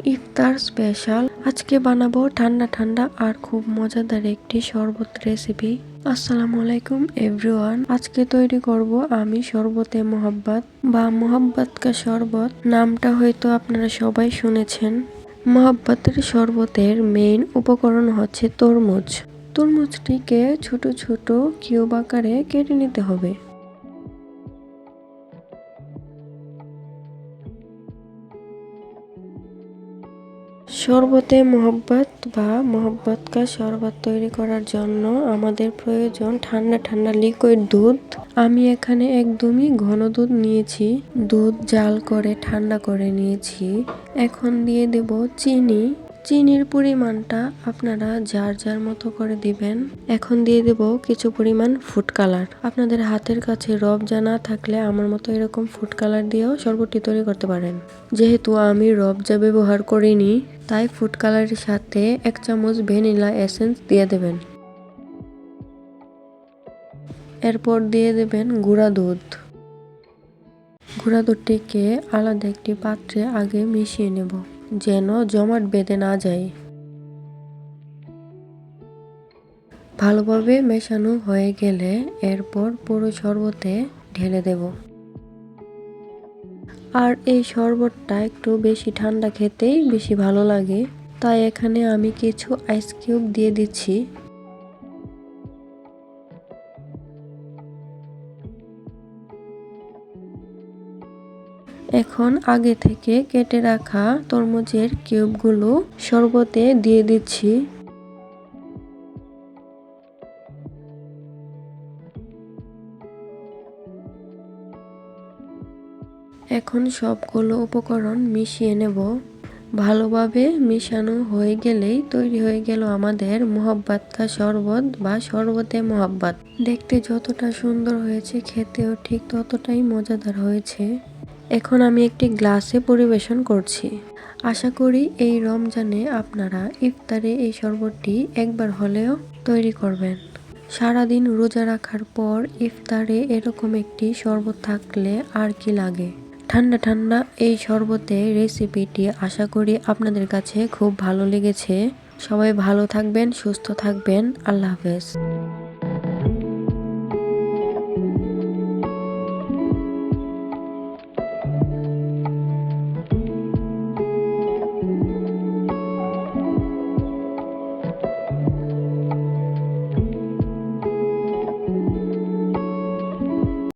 ইফতার special. আজকে বানাবো ঠান্ডা ঠান্ডা আর খুব মজাদার একটি শরবত রেসিপি। আসসালামু আলাইকুম এভরিওয়ান। আজকে তৈরি করব আমি শরবতে মোহাব্বত বা মোহাব্বত কা শরবত। নামটা হয়তো আপনারা সবাই শুনেছেন। মোহাব্বতের শরবতের মেইন উপকরণ হচ্ছে তরমুজ। তরমুজটিকে ছোট ছোট কিউব আকারে কেটে নিতে হবে। শরবতে মোহাব্বত বা মোহাব্বত কা শরবত তৈরি করার জন্য আমাদের প্রয়োজন ঠান্ডা ঠান্ডা লিকুইড দুধ। আমি এখানে একদমই ঘন দুধ নিয়েছি। দুধ জাল করে ঠান্ডা করে নিয়েছি। এখন দিয়ে দেব চিনি। চিনির পরিমাণটা আপনারা যার যার মতো করে দিবেন। এখন দিয়ে দেব কিছু পরিমাণ ফুড কালার। আপনাদের হাতের কাছে রবজা না থাকলে আমার মতো এরকম ফুড কালার দিয়েও শরবতটি তৈরি করতে পারেন। যেহেতু আমি রবজা ব্যবহার করিনি, তাই ফুড কালারের সাথে 1 চামচ ভ্যানিলা এসেন্স দিয়ে দেবেন। এরপর দিয়ে দেবেন গুঁড়া দুধ। গুঁড়া দুধটিকে আলাদা একটি পাত্রে আগে মিশিয়ে নেব, যেন জমাট বেঁধে না যায়। ভালোভাবে মেশানো হয়ে গেলে এরপর পুরো শরবতে ঢেলে দেব। আর এই শরবতটা একটু বেশি ঠান্ডা খেতেই বেশি ভালো লাগে, তাই এখানে আমি কিছু আইস কিউব দিয়ে দিচ্ছি। এখন আগে থেকে কেটে রাখা তরমুজের কিউবগুলো শরবতে দিয়ে দিচ্ছি। এখন সবগুলো উপকরণ মিশিয়ে নেব। ভালোভাবে মিশানো হয়ে গেলেই তৈরি হয়ে গেল আমাদের মোহাব্বত কা শরবত বা শরবতে মোহাব্বত। দেখতে যতটা সুন্দর হয়েছে, খেতেও ঠিক ততটাই মজাদার হয়েছে। এখন আমি একটি গ্লাসে পরিবেশন করছি। আশা করি এই রমজানে আপনারা ইফতারে এই শরবতটি একবার হলেও তৈরি করবেন। সারাদিন রোজা রাখার পর ইফতারে এরকম একটি শরবত থাকলে আর কি লাগে। ঠান্ডা ঠান্ডা এই শরবতের রেসিপিটি আশা করি আপনাদের কাছে খুব ভালো লেগেছে। সবাই ভালো থাকবেন, সুস্থ থাকবেন। আল্লাহ হাফেজ।